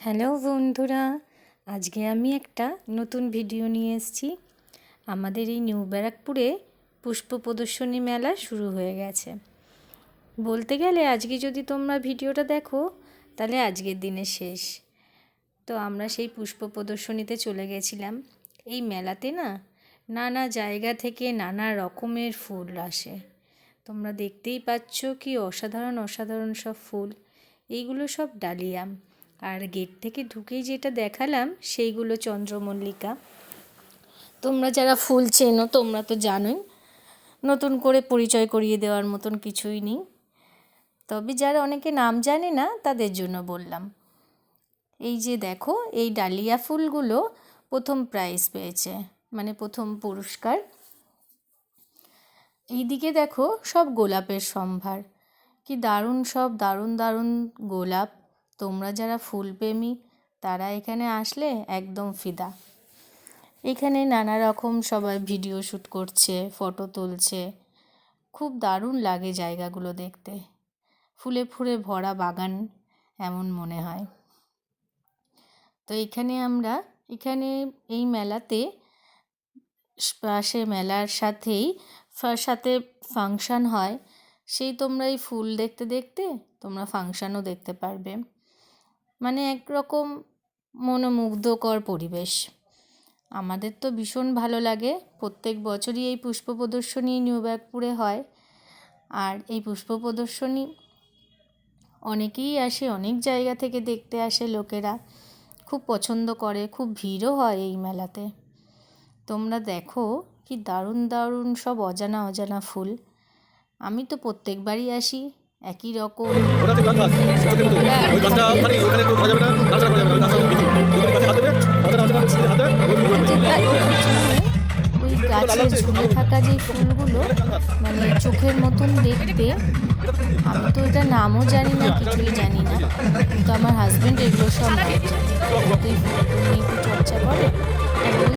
Hello বন্ধুরা, আজকে আমি একটা নতুন ভিডিও নিয়ে এসেছি। আমাদের এই নিউ ব্যারাকপুরে পুষ্প প্রদর্শনী মেলা শুরু হয়ে গেছে। বলতে গেলে আজকে যদি তোমরা ভিডিওটা দেখো তাহলে আজকের দিনে শেষ। তো আমরা সেই পুষ্প প্রদর্শনীতে চলে গেছিলাম। এই মেলাতে না নানা জায়গা থেকে নানা রকমের ফুল আসে। তোমরা দেখতেই পাচ্ছ কি অসাধারণ অসাধারণ সব ফুল। এইগুলো সব ডালিয়া, আর গেট থেকে ঢুকেই যেটা দেখালাম সেইগুলো চন্দ্রমল্লিকা। তোমরা যারা ফুল চেনো তোমরা তো জানোই, নতুন করে পরিচয় করিয়ে দেওয়ার মতন কিছুই নেই। তবে যারা অনেকে নাম জানে না তাদের জন্য বললাম। এই যে দেখো, এই ডালিয়া ফুলগুলো প্রথম প্রাইজ পেয়েছে, মানে প্রথম পুরস্কার। এইদিকে দেখো সব গোলাপের সম্ভার, কি দারুণ সব দারুণ দারুণ গোলাপ। তোমরা যারা ফুলপ্রেমী তারা এখানে আসলে একদম ফিদা। এখানে নানা রকম সবাই ভিডিও শ্যুট করছে, ফটো তুলছে। খুব দারুণ লাগে জায়গাগুলো দেখতে, ফুলে ফুলে ভরা বাগান এমন মনে হয়। তো এখানে এই মেলাতে পাশে মেলার সাথে ফাংশান হয়। সেই তোমরা এই ফুল দেখতে দেখতে তোমরা ফাংশানও দেখতে পারবে। মানে একরকম মনোমুগ্ধকর পরিবেশ। আমাদের তো ভীষণ ভালো লাগে। প্রত্যেক বছরই এই পুষ্প প্রদর্শনী নিউ ব্যারাকপুরে হয়। আর এই পুষ্প প্রদর্শনী অনেকেই আসে, অনেক জায়গা থেকে দেখতে আসে লোকেরা, খুব পছন্দ করে, খুব ভিড়ও হয় এই মেলাতে। তোমরা দেখো কি দারুণ দারুণ সব অজানা অজানা ফুল। আমি তো প্রত্যেকবারই আসি, একই রকম ওই গাছের ঝুলে থাকা যে ফুলগুলো, মানে চোখের মতন দেখতে। আমি তো এটা নামও জানি না, কিছুই জানি না, কিন্তু আমার হাজব্যান্ড এগুলো সব নাম জানে। এই ফুলগুলো নিয়ে একটু চর্চা করে,